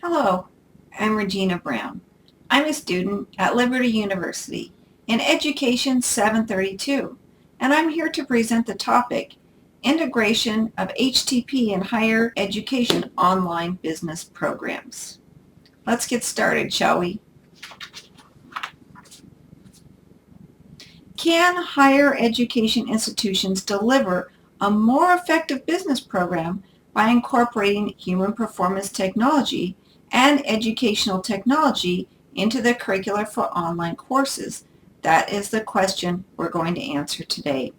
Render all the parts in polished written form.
Hello, I'm Regina Brown. I'm a student at Liberty University in Education 732, and I'm here to present the topic, Integration of HTP in Higher Education Online Business Programs. Let's get started, shall we? Can higher education institutions deliver a more effective business program by incorporating human performance technology and educational technology into the curricula for online courses? That is the question we're going to answer today.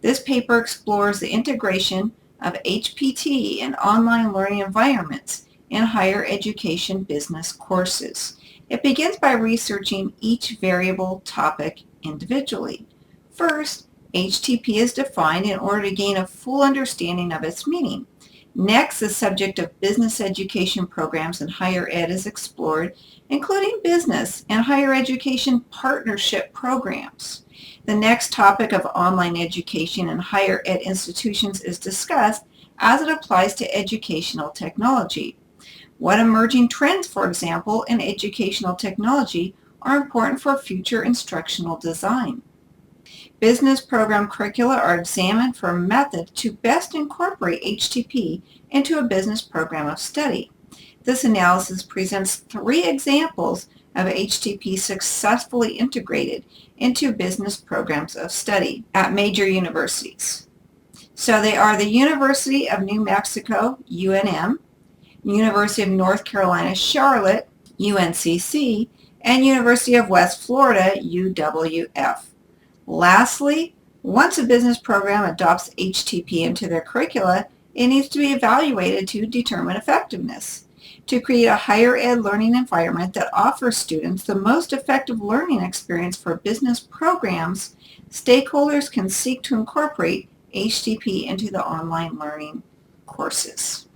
This paper explores the integration of HPT in online learning environments in higher education business courses. It begins by researching each variable topic individually. First, HTP is defined in order to gain a full understanding of its meaning. Next, the subject of business education programs in higher ed is explored, including business and higher education partnership programs. The next topic of online education in higher ed institutions is discussed as it applies to educational technology. What emerging trends, for example, in educational technology are important for future instructional design? Business program curricula are examined for a method to best incorporate HTP into a business program of study. This analysis presents 3 examples of HTP successfully integrated into business programs of study at major universities. So they are the University of New Mexico, UNM, University of North Carolina, Charlotte, UNCC, and University of West Florida, UWF. Lastly, once a business program adopts HTP into their curricula, it needs to be evaluated to determine effectiveness. To create a higher ed learning environment that offers students the most effective learning experience for business programs, stakeholders can seek to incorporate HTP into the online learning courses.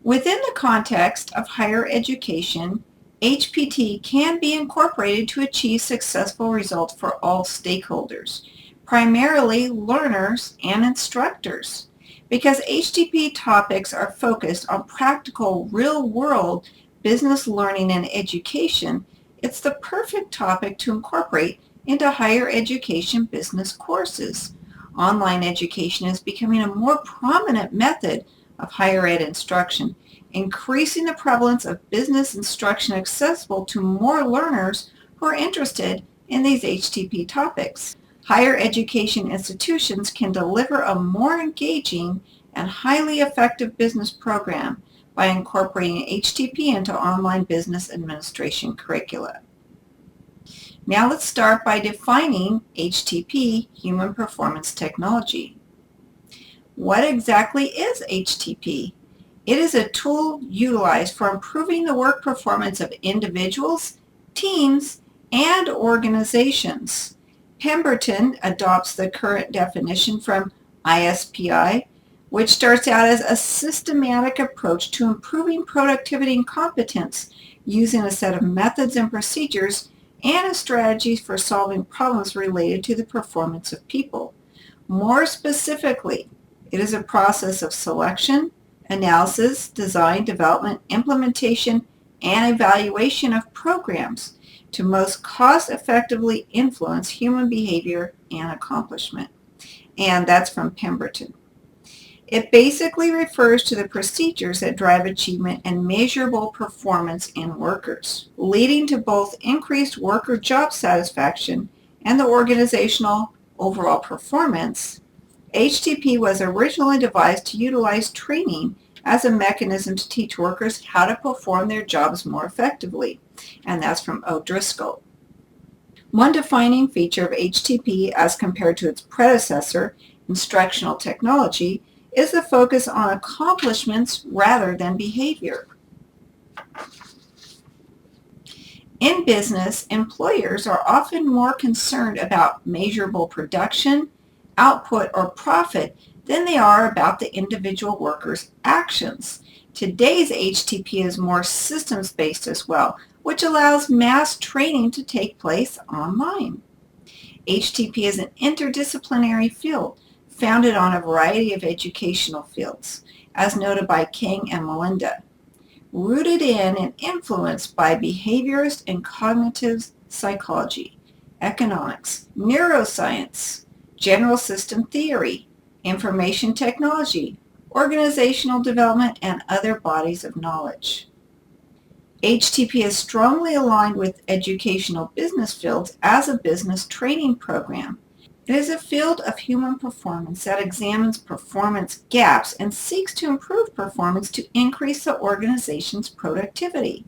Within the context of higher education, HPT can be incorporated to achieve successful results for all stakeholders, primarily learners and instructors. Because HTP topics are focused on practical, real-world business learning and education, it's the perfect topic to incorporate into higher education business courses. Online education is becoming a more prominent method of higher ed instruction, increasing the prevalence of business instruction accessible to more learners who are interested in these HTP topics. Higher education institutions can deliver a more engaging and highly effective business program by incorporating HTP into online business administration curricula. Now let's start by defining HTP, Human Performance Technology. What exactly is HTP? It is a tool utilized for improving the work performance of individuals, teams, and organizations. Pemberton adopts the current definition from ISPI, which starts out as a systematic approach to improving productivity and competence using a set of methods and procedures and strategies for solving problems related to the performance of people. More specifically, it is a process of selection, analysis, design, development, implementation, and evaluation of programs to most cost-effectively influence human behavior and accomplishment. And that's from Pemberton. It basically refers to the procedures that drive achievement and measurable performance in workers, leading to both increased worker job satisfaction and the organizational overall performance. HTP was originally devised to utilize training as a mechanism to teach workers how to perform their jobs more effectively, and that's from O'Driscoll. One defining feature of HTP as compared to its predecessor, instructional technology, is the focus on accomplishments rather than behavior. In business, employers are often more concerned about measurable production, output, or profit than they are about the individual worker's actions. Today's HTP is more systems-based as well, which allows mass training to take place online. HTP is an interdisciplinary field founded on a variety of educational fields, as noted by King and Melinda. rooted in and influenced by behaviorist and cognitive psychology, economics, neuroscience, general system theory, information technology, organizational development, and other bodies of knowledge. HTP is strongly aligned with educational business fields as a business training program. It is a field of human performance that examines performance gaps and seeks to improve performance to increase the organization's productivity,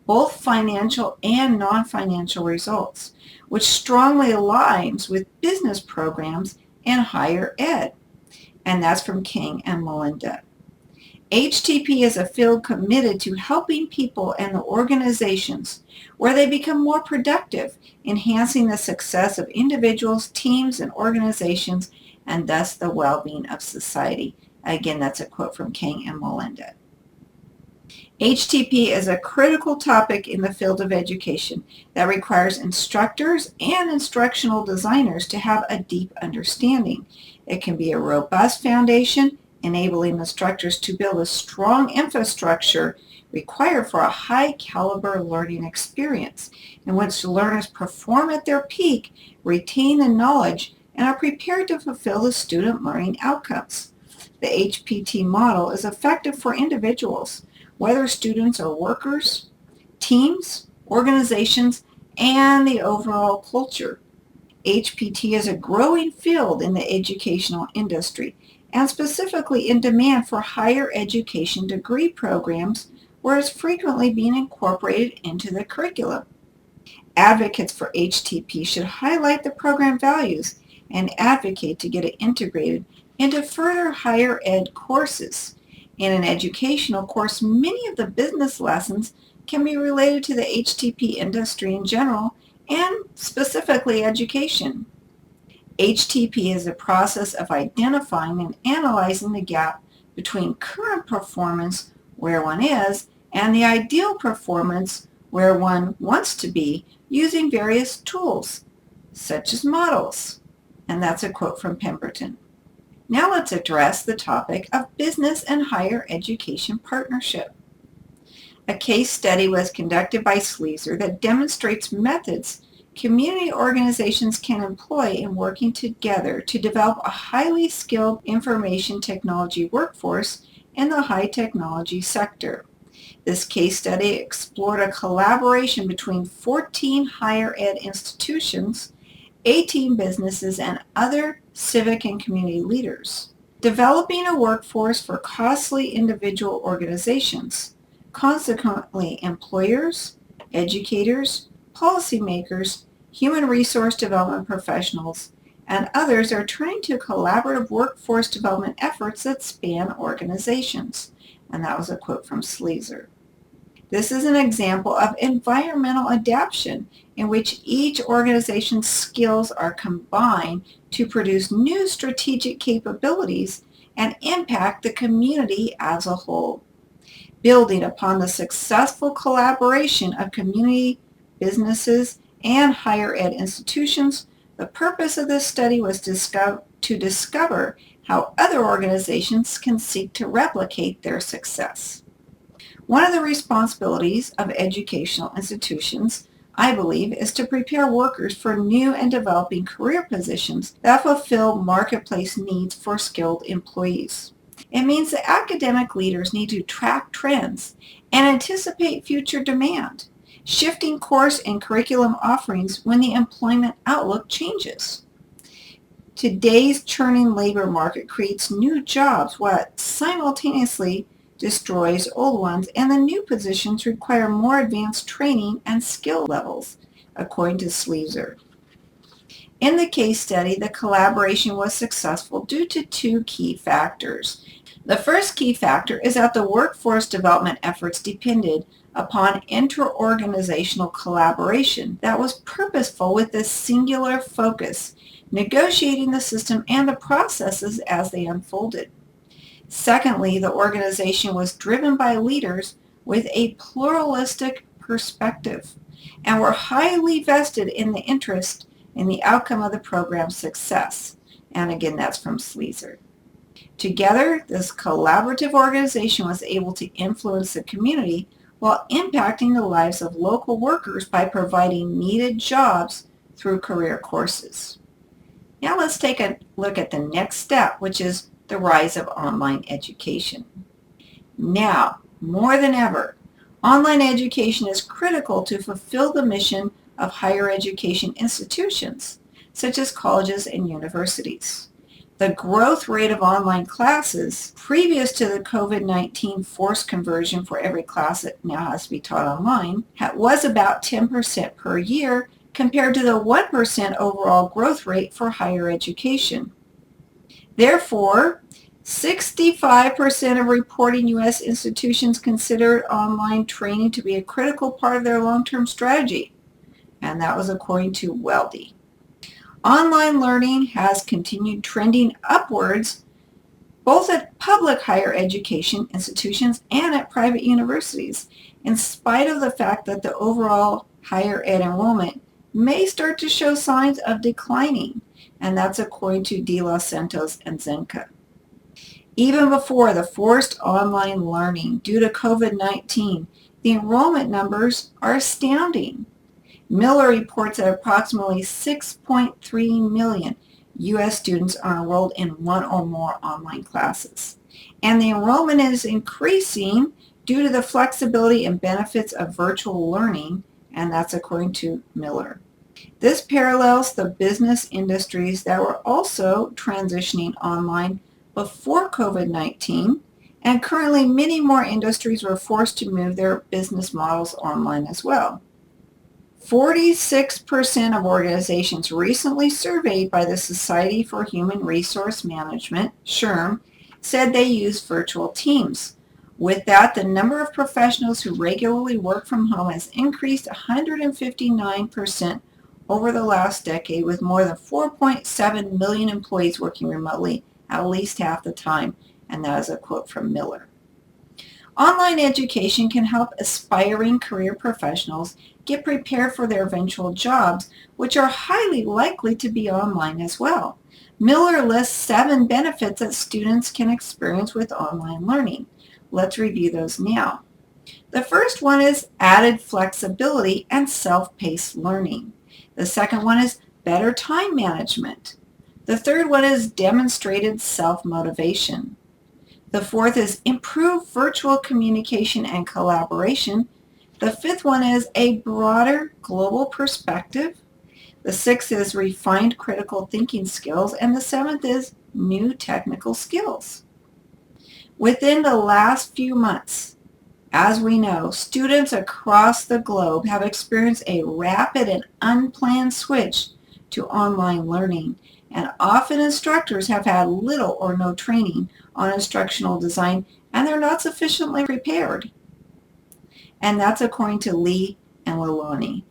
both financial and non-financial results, which strongly aligns with business programs and higher ed. And that's from King and Melinda. HTP is a field committed to helping people and the organizations where they become more productive, enhancing the success of individuals, teams, and organizations, and thus the well-being of society. Again, that's a quote from King and Melinda. HTP is a critical topic in the field of education that requires instructors and instructional designers to have a deep understanding. It can be a robust foundation, enabling instructors to build a strong infrastructure required for a high-caliber learning experience in which learners perform at their peak, retain the knowledge, and are prepared to fulfill the student learning outcomes. The HPT model is effective for individuals, whether students are workers, teams, organizations, and the overall culture. HPT is a growing field in the educational industry, and specifically in demand for higher education degree programs where it's frequently being incorporated into the curriculum. Advocates for HTP should highlight the program values and advocate to get it integrated into further higher ed courses. In an educational course, many of the business lessons can be related to the HTP industry in general and specifically education. HTP is a process of identifying and analyzing the gap between current performance, where one is, and the ideal performance, where one wants to be, using various tools, such as models. And that's a quote from Pemberton. Now let's address the topic of business and higher education partnership. A case study was conducted by Sleezer that demonstrates methods community organizations can employ in working together to develop a highly skilled information technology workforce in the high technology sector. This case study explored a collaboration between 14 higher ed institutions, 18 businesses, and other civic and community leaders, developing a workforce for costly individual organizations. Consequently, employers, educators, policymakers, human resource development professionals, and others are turning to collaborative workforce development efforts that span organizations. And that was a quote from Sleezer. This is an example of environmental adaptation in which each organization's skills are combined to produce new strategic capabilities and impact the community as a whole. Building upon the successful collaboration of community, businesses, and higher ed institutions, the purpose of this study was to discover how other organizations can seek to replicate their success. One of the responsibilities of educational institutions, I believe, is to prepare workers for new and developing career positions that fulfill marketplace needs for skilled employees. It means that academic leaders need to track trends and anticipate future demand, shifting course and curriculum offerings when the employment outlook changes. Today's churning labor market creates new jobs while simultaneously destroys old ones, and the new positions require more advanced training and skill levels, according to Sleezer. In the case study, the collaboration was successful due to two key factors. The first key factor is that the workforce development efforts depended upon inter-organizational collaboration that was purposeful with a singular focus, negotiating the system and the processes as they unfolded. Secondly, the organization was driven by leaders with a pluralistic perspective and were highly vested in the interest in the outcome of the program's success. And again, that's from Sleezer. Together, this collaborative organization was able to influence the community while impacting the lives of local workers by providing needed jobs through career courses. Now let's take a look at the next step, which is the rise of online education. Now, more than ever, online education is critical to fulfill the mission of higher education institutions, such as colleges and universities. The growth rate of online classes previous to the COVID-19 forced conversion for every class that now has to be taught online was about 10% per year compared to the 1% overall growth rate for higher education. Therefore, 65% of reporting U.S. institutions consider online training to be a critical part of their long-term strategy, and that was according to Weldy. Online learning has continued trending upwards both at public higher education institutions and at private universities, in spite of the fact that the overall higher ed enrollment may start to show signs of declining, and that's according to De Los Santos and Zenka. Even before the forced online learning due to COVID-19, the enrollment numbers are astounding. Miller reports that approximately 6.3 million U.S. students are enrolled in one or more online classes, and the enrollment is increasing due to the flexibility and benefits of virtual learning, and that's according to Miller. This parallels the business industries that were also transitioning online before COVID-19, and currently many more industries were forced to move their business models online as well. 46% of organizations recently surveyed by the Society for Human Resource Management, SHRM, said they use virtual teams. With that, the number of professionals who regularly work from home has increased 159% over the last decade, with more than 4.7 million employees working remotely at least half the time, and that is a quote from Miller. Online education can help aspiring career professionals get prepared for their eventual jobs, which are highly likely to be online as well. Miller lists 7 benefits that students can experience with online learning. Let's review those now. The first one is added flexibility and self-paced learning. The second one is better time management. The third one is demonstrated self-motivation. The fourth is improved virtual communication and collaboration. The fifth one is a broader global perspective. The sixth is refined critical thinking skills. And the seventh is new technical skills. Within the last few months, as we know, students across the globe have experienced a rapid and unplanned switch to online learning, and often instructors have had little or no training on instructional design, and they're not sufficiently prepared. And that's according to Lee and Lalani.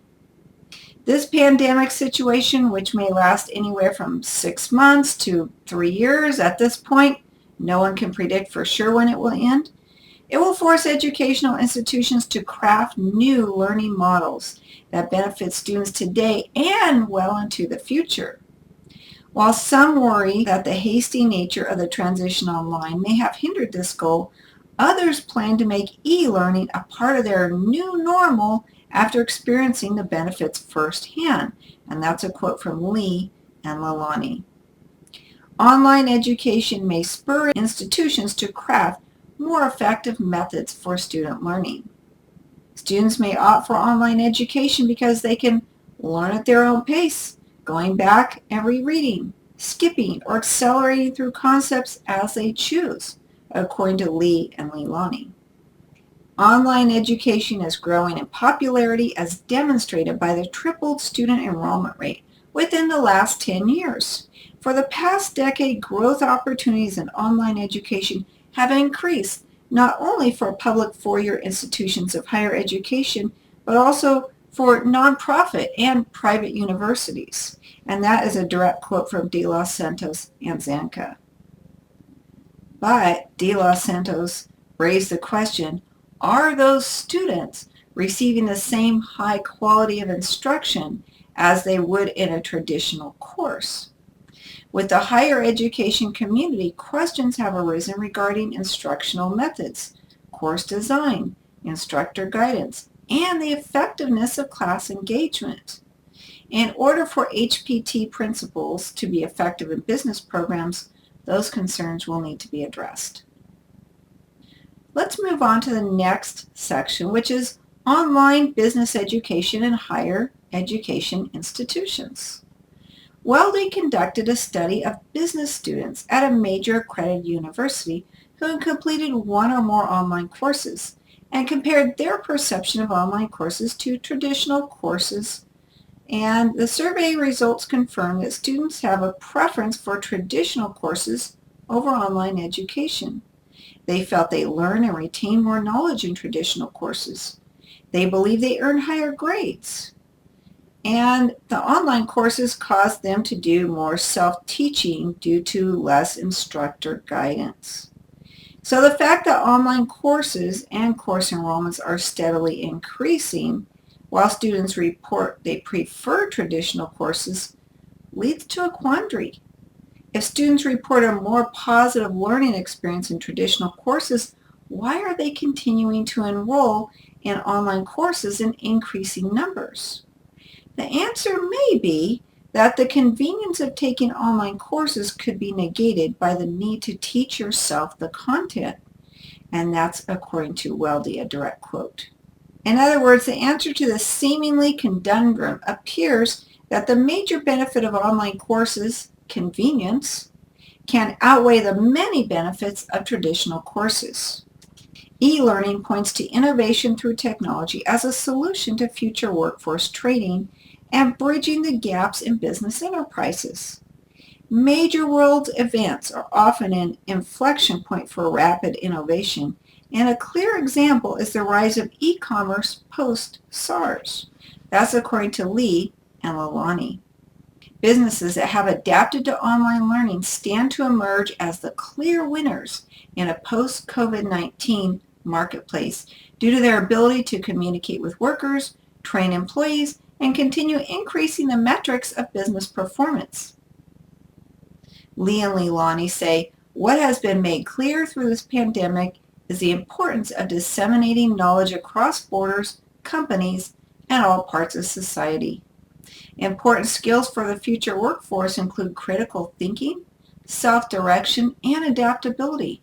This pandemic situation, which may last anywhere from 6 months to 3 years at this point, no one can predict for sure when it will end. It will force educational institutions to craft new learning models that benefit students today and well into the future. While some worry that the hasty nature of the transition online may have hindered this goal, others plan to make e-learning a part of their new normal after experiencing the benefits firsthand. And that's a quote from Lee and Lalani. Online education may spur institutions to craft more effective methods for student learning. Students may opt for online education because they can learn at their own pace, going back and rereading, skipping, or accelerating through concepts as they choose, according to Lee and Leilani. Online education is growing in popularity as demonstrated by the tripled student enrollment rate within the last 10 years. For the past decade, growth opportunities in online education have increased not only for public four-year institutions of higher education, but also for nonprofit and private universities. And that is a direct quote from De Los Santos and Zanca. But De Los Santos raised the question, are those students receiving the same high quality of instruction as they would in a traditional course? With the higher education community, questions have arisen regarding instructional methods, course design, instructor guidance, and the effectiveness of class engagement. In order for HPT principles to be effective in business programs, those concerns will need to be addressed. Let's move on to the next section, which is online business education in higher education institutions. Weldy conducted a study of business students at a major accredited university who had completed one or more online courses and compared their perception of online courses to traditional courses. And the survey results confirm that students have a preference for traditional courses over online education. They felt they learn and retain more knowledge in traditional courses. They believe they earn higher grades. And the online courses caused them to do more self-teaching due to less instructor guidance. So the fact that online courses and course enrollments are steadily increasing while students report they prefer traditional courses leads to a quandary. If students report a more positive learning experience in traditional courses, why are they continuing to enroll in online courses in increasing numbers? The answer may be that the convenience of taking online courses could be negated by the need to teach yourself the content. And that's according to Weldy, a direct quote. In other words, the answer to the seemingly conundrum appears that the major benefit of online courses, convenience, can outweigh the many benefits of traditional courses. E-learning points to innovation through technology as a solution to future workforce training and bridging the gaps in business enterprises. Major world events are often an inflection point for rapid innovation, and a clear example is the rise of e-commerce post-SARS. That's according to Lee and Lalani. Businesses that have adapted to online learning stand to emerge as the clear winners in a post-COVID-19 marketplace due to their ability to communicate with workers, train employees, and continue increasing the metrics of business performance. Lee and Leilani say, what has been made clear through this pandemic is the importance of disseminating knowledge across borders, companies, and all parts of society. Important skills for the future workforce include critical thinking, self-direction, and adaptability.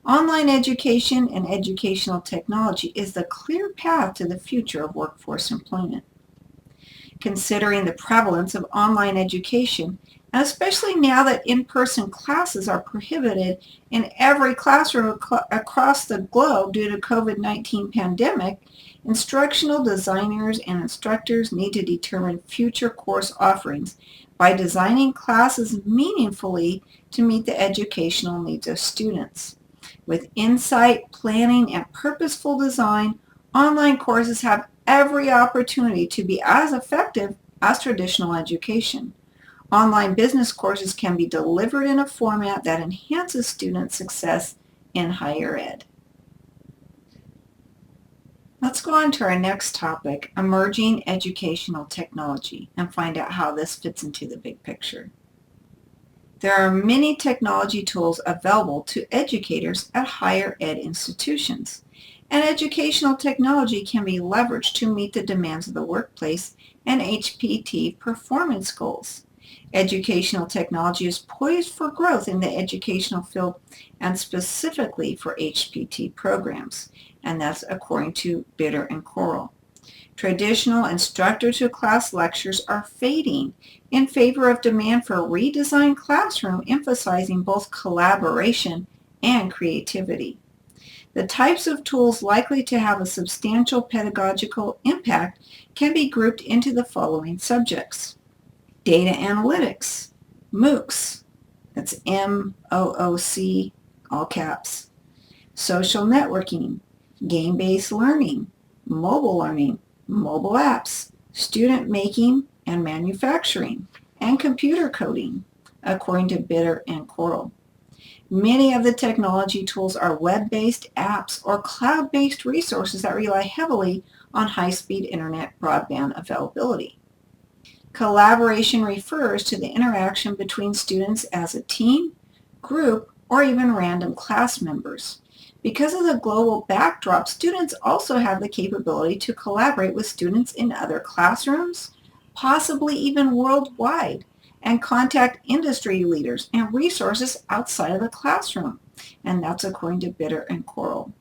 Online education and educational technology is the clear path to the future of workforce employment. Considering the prevalence of online education, and especially now that in-person classes are prohibited in every classroom across the globe due to COVID-19 pandemic, instructional designers and instructors need to determine future course offerings by designing classes meaningfully to meet the educational needs of students. With insight, planning, and purposeful design, online courses have every opportunity to be as effective as traditional education. Online business courses can be delivered in a format that enhances student success in higher ed. Let's go on to our next topic, emerging educational technology, and find out how this fits into the big picture. There are many technology tools available to educators at higher ed institutions, and educational technology can be leveraged to meet the demands of the workplace and HPT performance goals. Educational technology is poised for growth in the educational field and specifically for HPT programs, and that's according to Bitter and Coral. Traditional instructor-to-class lectures are fading in favor of demand for a redesigned classroom emphasizing both collaboration and creativity. The types of tools likely to have a substantial pedagogical impact can be grouped into the following subjects. Data analytics, MOOCs, that's M-O-O-C, all caps. Social networking, game-based learning, mobile learning, mobile apps, student making and manufacturing, and computer coding, according to Bitter and Coral. Many of the technology tools are web-based apps or cloud-based resources that rely heavily on high-speed internet broadband availability. Collaboration refers to the interaction between students as a team, group, or even random class members. Because of the global backdrop, students also have the capability to collaborate with students in other classrooms, possibly even worldwide, and contact industry leaders and resources outside of the classroom. And that's according to Bitter and Coral.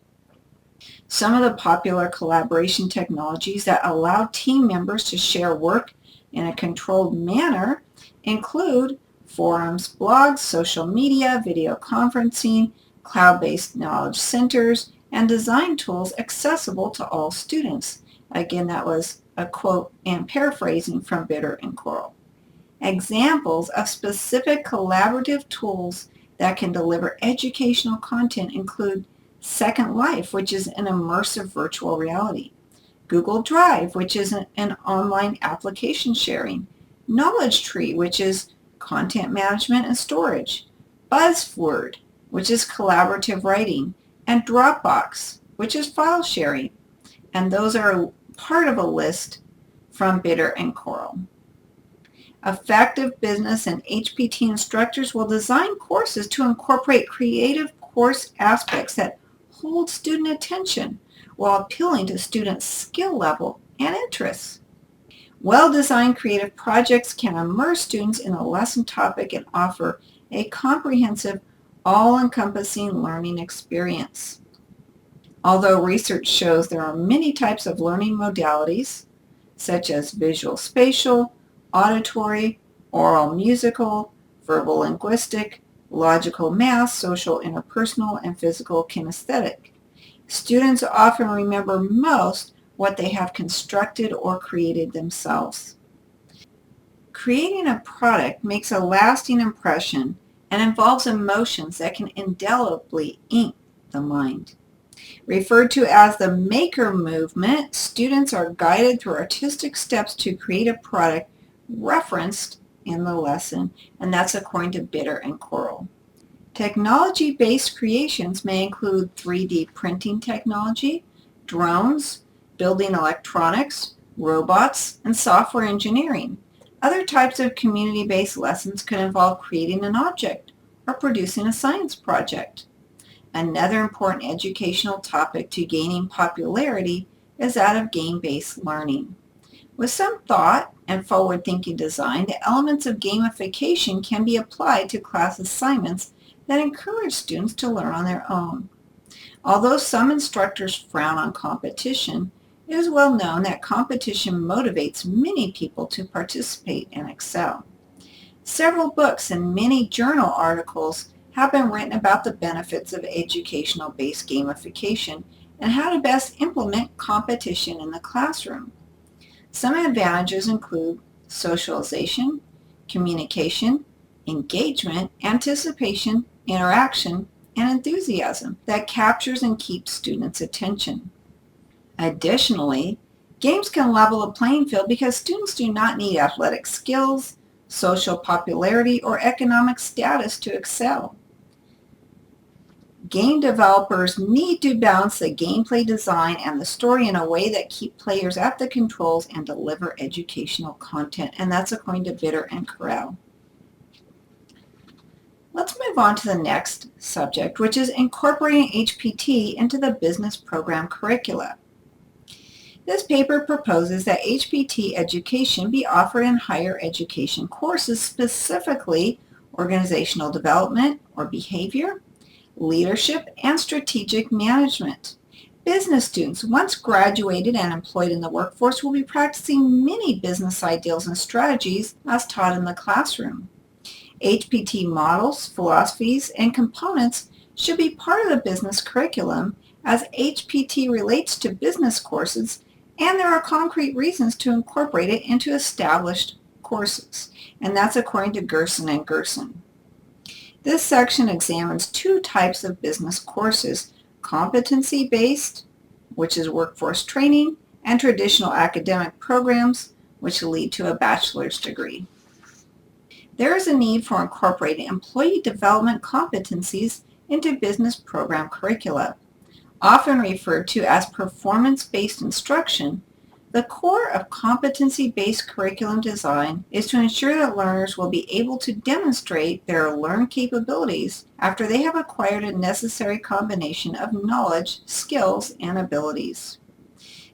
Some of the popular collaboration technologies that allow team members to share work in a controlled manner include forums, blogs, social media, video conferencing, cloud-based knowledge centers, and design tools accessible to all students. Again, that was a quote and paraphrasing from Bitter and Coral. Examples of specific collaborative tools that can deliver educational content include Second Life, which is an immersive virtual reality, Google Drive, which is an online application sharing, Knowledge Tree, which is content management and storage, Buzzword, which is collaborative writing, and Dropbox, which is file sharing. And those are part of a list from Bitter and Coral. Effective business and HPT instructors will design courses to incorporate creative course aspects that hold student attention while appealing to students' skill level and interests. Well-designed creative projects can immerse students in a lesson topic and offer a comprehensive, all-encompassing learning experience. Although research shows there are many types of learning modalities, such as visual spatial, auditory, oral musical, verbal linguistic, logical math, social interpersonal, and physical kinesthetic, students often remember most what they have constructed or created themselves. Creating a product makes a lasting impression and involves emotions that can indelibly ink the mind. Referred to as the maker movement, students are guided through artistic steps to create a product referenced in the lesson, and that's according to Bitter and Coral. Technology-based creations may include 3D printing technology, drones, building electronics, robots, and software engineering. Other types of community-based lessons could involve creating an object or producing a science project. Another important educational topic to gaining popularity is that of game-based learning. With some thought and forward-thinking design, the elements of gamification can be applied to class assignments that encourage students to learn on their own. Although some instructors frown on competition, it is well known that competition motivates many people to participate and excel. Several books and many journal articles have been written about the benefits of educational-based gamification and how to best implement competition in the classroom. Some advantages include socialization, communication, engagement, anticipation, interaction, and enthusiasm that captures and keeps students' attention. Additionally, games can level the playing field because students do not need athletic skills, social popularity, or economic status to excel. Game developers need to balance the gameplay design and the story in a way that keep players at the controls and deliver educational content, and that's according to Bitter and Coral. Let's move on to the next subject, which is incorporating HPT into the business program curricula. This paper proposes that HPT education be offered in higher education courses, specifically organizational development or behavior, leadership, and strategic management. Business students, once graduated and employed in the workforce, will be practicing many business ideals and strategies as taught in the classroom. HPT models, philosophies, and components should be part of the business curriculum as HPT relates to business courses, and there are concrete reasons to incorporate it into established courses, and that's according to Gerson and Gerson. This section examines two types of business courses: competency-based, which is workforce training, and traditional academic programs, which lead to a bachelor's degree. There is a need for incorporating employee development competencies into business program curricula. Often referred to as performance-based instruction, The core of competency-based curriculum design is to ensure that learners will be able to demonstrate their learned capabilities after they have acquired a necessary combination of knowledge, skills, and abilities.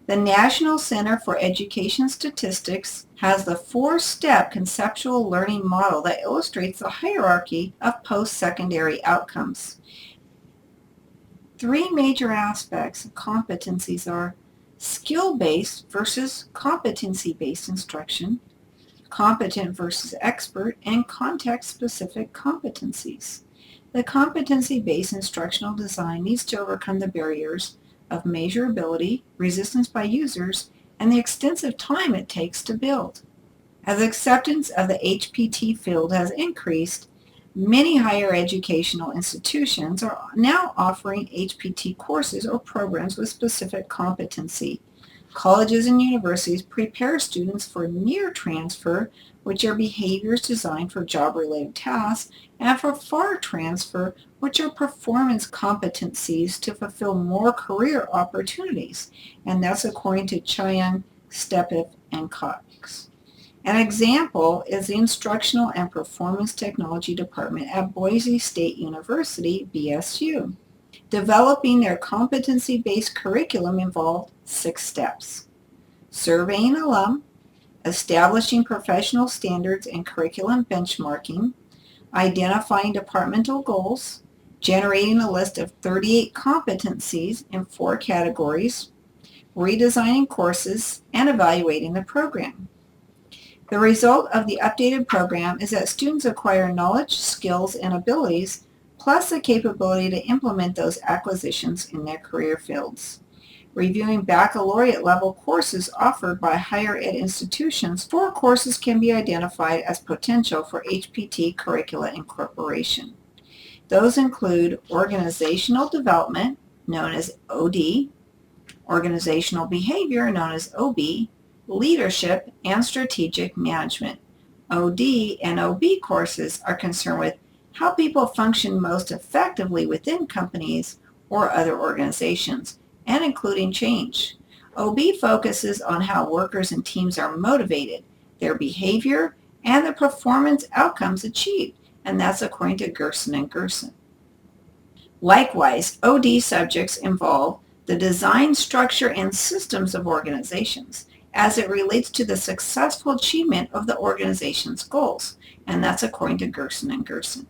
The National Center for Education Statistics has the four-step conceptual learning model that illustrates the hierarchy of post-secondary outcomes. Three major aspects of competencies are skill-based versus competency-based instruction, competent versus expert, and context-specific competencies. The competency-based instructional design needs to overcome the barriers of measurability, resistance by users, and the extensive time it takes to build. As acceptance of the HPT field has increased, many higher educational institutions are now offering HPT courses or programs with specific competency. Colleges and universities prepare students for near transfer, which are behaviors designed for job-related tasks, and for far transfer, which are performance competencies to fulfill more career opportunities. And that's according to Chayan, Stepif, and Cox. An example is the Instructional and Performance Technology Department at Boise State University, BSU. Developing their competency-based curriculum involved 6 steps: surveying alum, establishing professional standards and curriculum benchmarking, identifying departmental goals, generating a list of 38 competencies in 4 categories, redesigning courses, and evaluating the program. The result of the updated program is that students acquire knowledge, skills, and abilities, plus the capability to implement those acquisitions in their career fields. Reviewing baccalaureate level courses offered by higher ed institutions, 4 courses can be identified as potential for HPT curricula incorporation. Those include Organizational Development, known as OD, Organizational Behavior, known as OB, Leadership, and Strategic Management. OD and OB courses are concerned with how people function most effectively within companies or other organizations, and including change. OB focuses on how workers and teams are motivated, their behavior, and the performance outcomes achieved, and that's according to Gerson and Gerson. Likewise, OD subjects involve the design, structure, and systems of organizations as it relates to the successful achievement of the organization's goals, and that's according to Gerson and Gerson.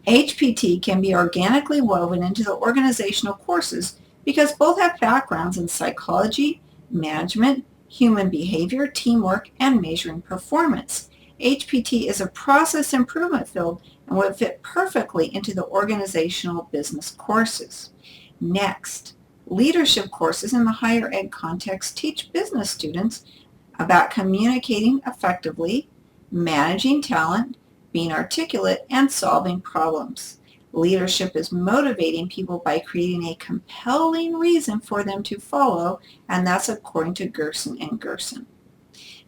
HPT can be organically woven into the organizational courses because both have backgrounds in psychology, management, human behavior, teamwork, and measuring performance. HPT is a process improvement field and would fit perfectly into the organizational business courses. Next, leadership courses in the higher ed context teach business students about communicating effectively, managing talent, being articulate, and solving problems. Leadership is motivating people by creating a compelling reason for them to follow, and that's according to Gerson and Gerson.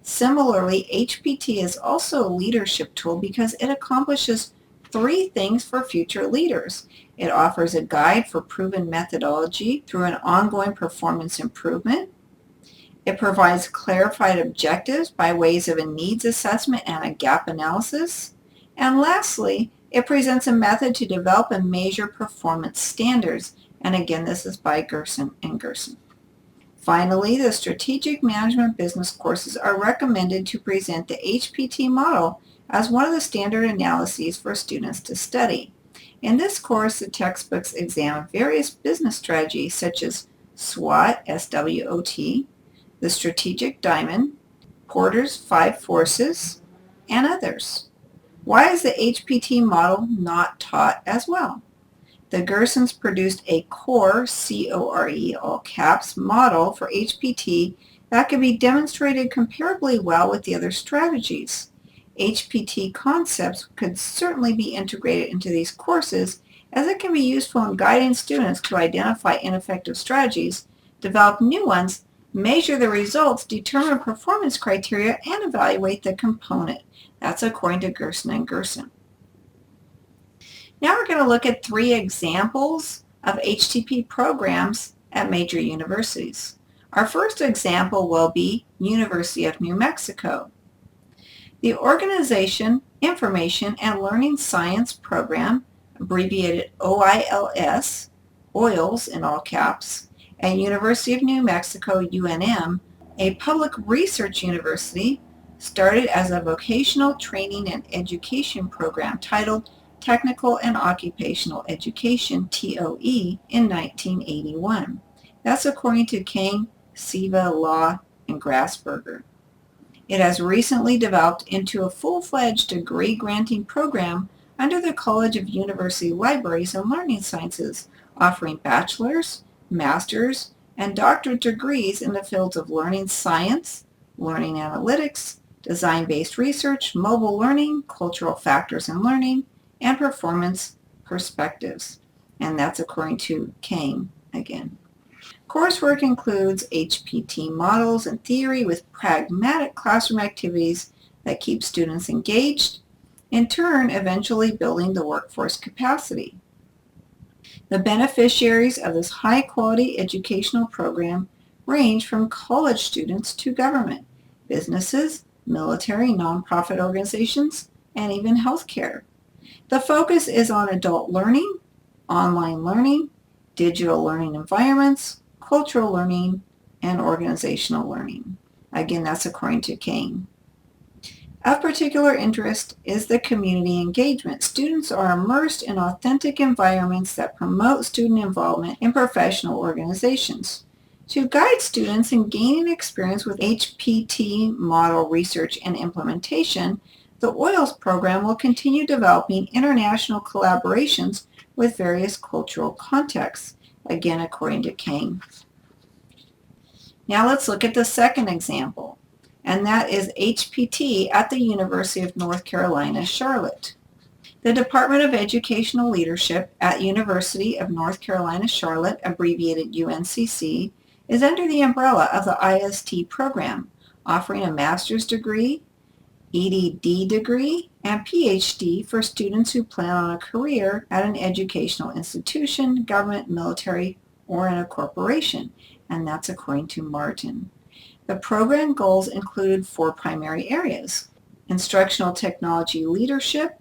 Similarly, HPT is also a leadership tool because it accomplishes 3 things for future leaders. It offers a guide for proven methodology through an ongoing performance improvement. It provides clarified objectives by ways of a needs assessment and a gap analysis. And lastly, it presents a method to develop and measure performance standards. And again, this is by Gerson and Gerson. Finally, the strategic management business courses are recommended to present the HPT model as one of the standard analyses for students to study. In this course, the textbooks examine various business strategies such as SWOT, S-W-O-T, the strategic diamond, Porter's 5 forces, and others. Why is the HPT model not taught as well? The Gersons produced a core, C-O-R-E, all caps, model for HPT that can be demonstrated comparably well with the other strategies. HPT concepts could certainly be integrated into these courses as it can be useful in guiding students to identify ineffective strategies, develop new ones, measure the results, determine performance criteria, and evaluate the component. That's according to Gerson and Gerson. Now we're going to look at 3 examples of HTP programs at major universities. Our first example will be University of New Mexico. The Organization, Information, and Learning Science Program, abbreviated OILS, OILS in all caps, at University of New Mexico, UNM, a public research university, started as a vocational training and education program titled Technical and Occupational Education, TOE, in 1981. That's according to Kang, Siva, Law, and Grassberger. It has recently developed into a full-fledged degree-granting program under the College of University Libraries and Learning Sciences, offering bachelor's, master's, and doctorate degrees in the fields of learning science, learning analytics, design-based research, mobile learning, cultural factors in learning, and performance perspectives. And that's according to Kang again. Coursework includes HPT models and theory with pragmatic classroom activities that keep students engaged, in turn eventually building the workforce capacity. The beneficiaries of this high-quality educational program range from college students to government, businesses, military, nonprofit organizations, and even healthcare. The focus is on adult learning, online learning, digital learning environments, cultural learning, and organizational learning. Again, that's according to Kang. Of particular interest is the community engagement. Students are immersed in authentic environments that promote student involvement in professional organizations. To guide students in gaining experience with HPT model research and implementation, the OILS program will continue developing international collaborations with various cultural contexts, again according to Kang. Now let's look at the second example, and that is HPT at the University of North Carolina, Charlotte. The Department of Educational Leadership at University of North Carolina, Charlotte, abbreviated UNCC, is under the umbrella of the IST program, offering a master's degree, EDD degree, and PhD for students who plan on a career at an educational institution, government, military, or in a corporation, and that's according to Martin. The program goals included 4 primary areas: instructional technology leadership,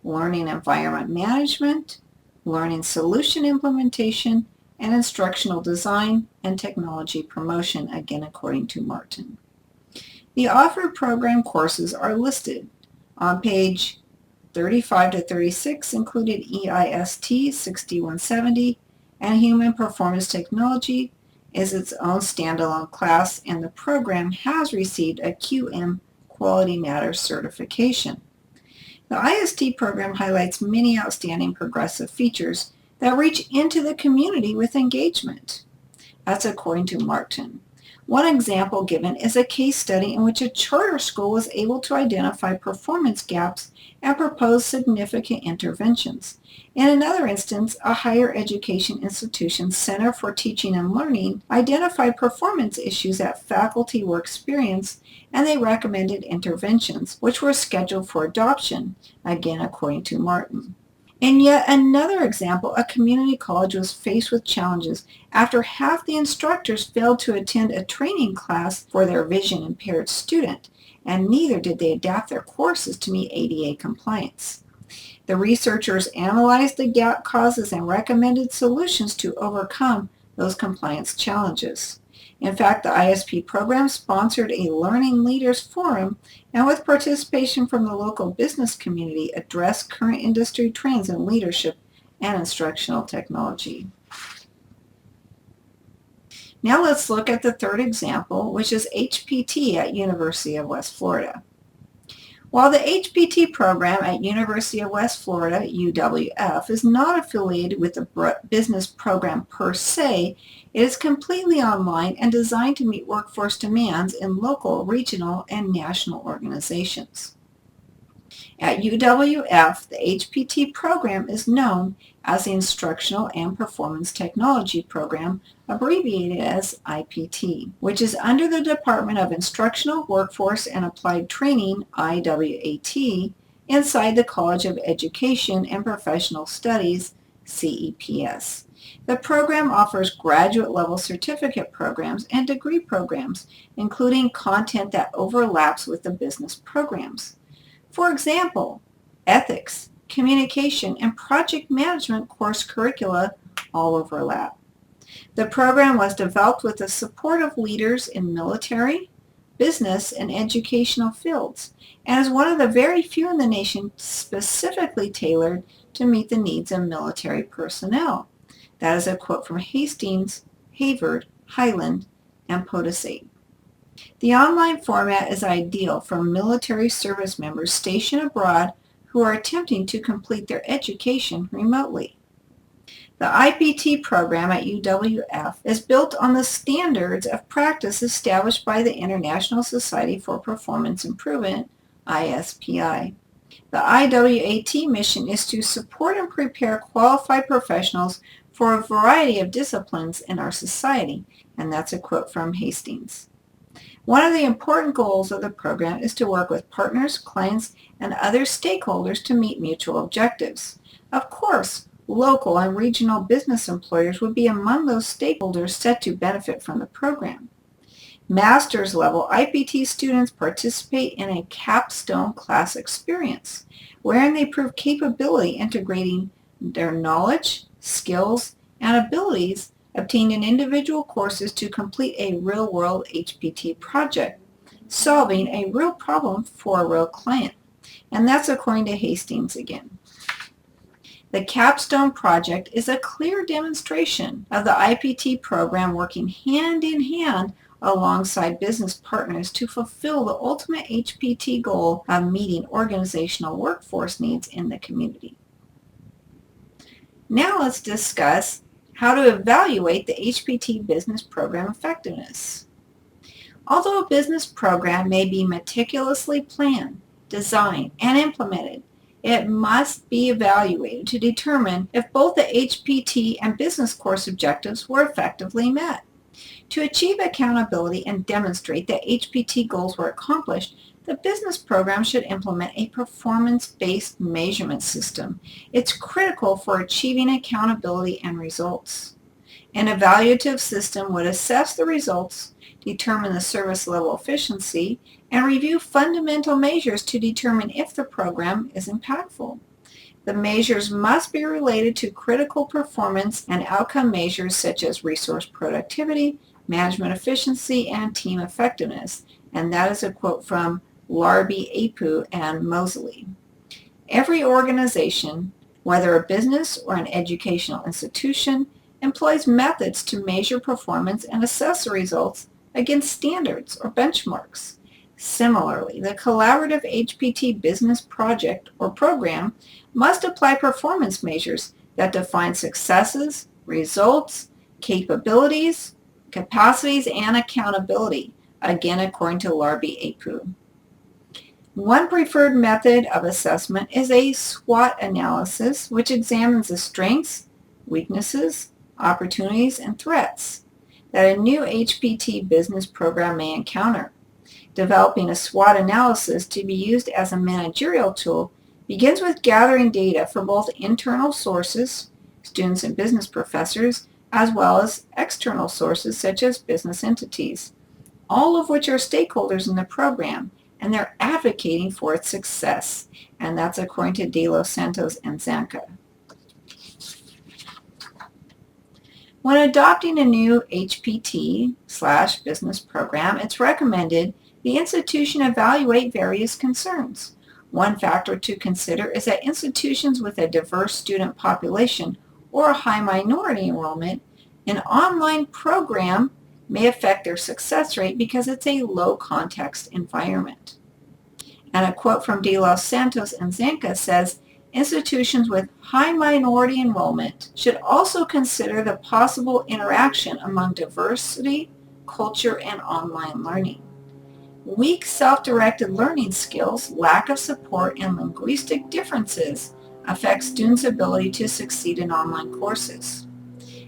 learning environment management, learning solution implementation, and instructional design and technology promotion, again according to Martin. The offered program courses are listed on page 35 to 36, included EIST 6170, and Human Performance Technology is its own standalone class, and the program has received a QM Quality Matters certification. The IST program highlights many outstanding progressive features that reach into the community with engagement. That's according to Martin. One example given is a case study in which a charter school was able to identify performance gaps and propose significant interventions. In another instance, a higher education institution's Center for Teaching and Learning identified performance issues that faculty were experiencing, and they recommended interventions, which were scheduled for adoption, again according to Martin. In yet another example, a community college was faced with challenges after half the instructors failed to attend a training class for their vision-impaired student, and neither did they adapt their courses to meet ADA compliance. The researchers analyzed the gap causes and recommended solutions to overcome those compliance challenges. In fact, the ISP program sponsored a Learning Leaders Forum, and with participation from the local business community, addressed current industry trends in leadership and instructional technology. Now let's look at the third example, which is HPT at University of West Florida. While the HPT program at University of West Florida, UWF, is not affiliated with the business program per se, it is completely online and designed to meet workforce demands in local, regional, and national organizations. At UWF, the HPT program is known as the Instructional and Performance Technology Program, abbreviated as IPT, which is under the Department of Instructional, Workforce, and Applied Training, IWAT, inside the College of Education and Professional Studies, CEPS. The program offers graduate-level certificate programs and degree programs, including content that overlaps with the business programs. For example, ethics, communication, and project management course curricula all overlap. The program was developed with the support of leaders in military, business, and educational fields, and is one of the very few in the nation specifically tailored to meet the needs of military personnel. That is a quote from Hastings, Havard, Highland, and Potisade. The online format is ideal for military service members stationed abroad who are attempting to complete their education remotely. The IPT program at UWF is built on the standards of practice established by the International Society for Performance Improvement, ISPI. The IWAT mission is to support and prepare qualified professionals for a variety of disciplines in our society, and that's a quote from Hastings. One of the important goals of the program is to work with partners, clients, and other stakeholders to meet mutual objectives. Of course, local and regional business employers would be among those stakeholders set to benefit from the program. Master's level IPT students participate in a capstone class experience, wherein they prove capability integrating their knowledge, skills, and abilities obtained in individual courses to complete a real-world HPT project, solving a real problem for a real client. And that's according to Hastings again. The capstone project is a clear demonstration of the IPT program working hand in hand alongside business partners to fulfill the ultimate HPT goal of meeting organizational workforce needs in the community. Now let's discuss how to evaluate the HPT business program effectiveness. Although a business program may be meticulously planned, designed, and implemented, it must be evaluated to determine if both the HPT and business course objectives were effectively met. To achieve accountability and demonstrate that HPT goals were accomplished, the business program should implement a performance-based measurement system. It's critical for achieving accountability and results. An evaluative system would assess the results, determine the service level efficiency, and review fundamental measures to determine if the program is impactful. The measures must be related to critical performance and outcome measures such as resource productivity, management efficiency, and team effectiveness. And that is a quote from Larby, Apu, and Mosley. Every organization, whether a business or an educational institution, employs methods to measure performance and assess the results against standards or benchmarks. Similarly, the collaborative HPT business project or program must apply performance measures that define successes, results, capabilities, capacities, and accountability, again according to Larby, Apu. One preferred method of assessment is a SWOT analysis, which examines the strengths, weaknesses, opportunities, and threats that a new HPT business program may encounter. Developing a SWOT analysis to be used as a managerial tool begins with gathering data from both internal sources, students and business professors, as well as external sources such as business entities, all of which are stakeholders in the program, and they're advocating for its success. And that's according to De Los Santos and Zanca. When adopting a new HPT/business program, it's recommended the institution evaluate various concerns. One factor to consider is that institutions with a diverse student population or a high minority enrollment, an online program may affect their success rate because it's a low-context environment. And a quote from De Los Santos and Zanca says, institutions with high minority enrollment should also consider the possible interaction among diversity, culture, and online learning. Weak self-directed learning skills, lack of support, and linguistic differences affect students' ability to succeed in online courses.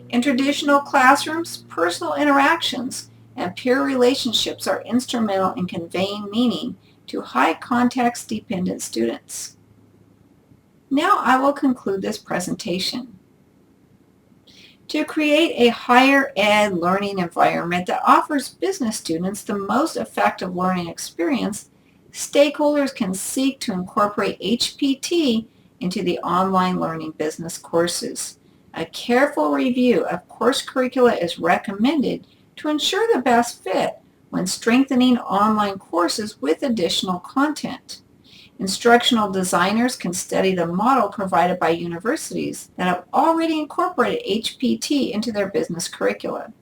In traditional classrooms, personal interactions and peer relationships are instrumental in conveying meaning to high context-dependent students. Now I will conclude this presentation. To create a higher ed learning environment that offers business students the most effective learning experience, stakeholders can seek to incorporate HPT into the online learning business courses. A careful review of course curricula is recommended to ensure the best fit when strengthening online courses with additional content. Instructional designers can study the model provided by universities that have already incorporated HPT into their business curricula.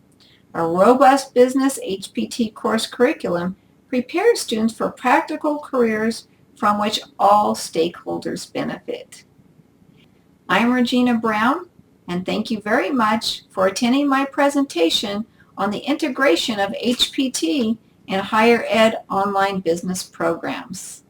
A robust business HPT course curriculum prepares students for practical careers from which all stakeholders benefit. I'm Regina Brown, and thank you very much for attending my presentation on the integration of HPT in higher ed online business programs.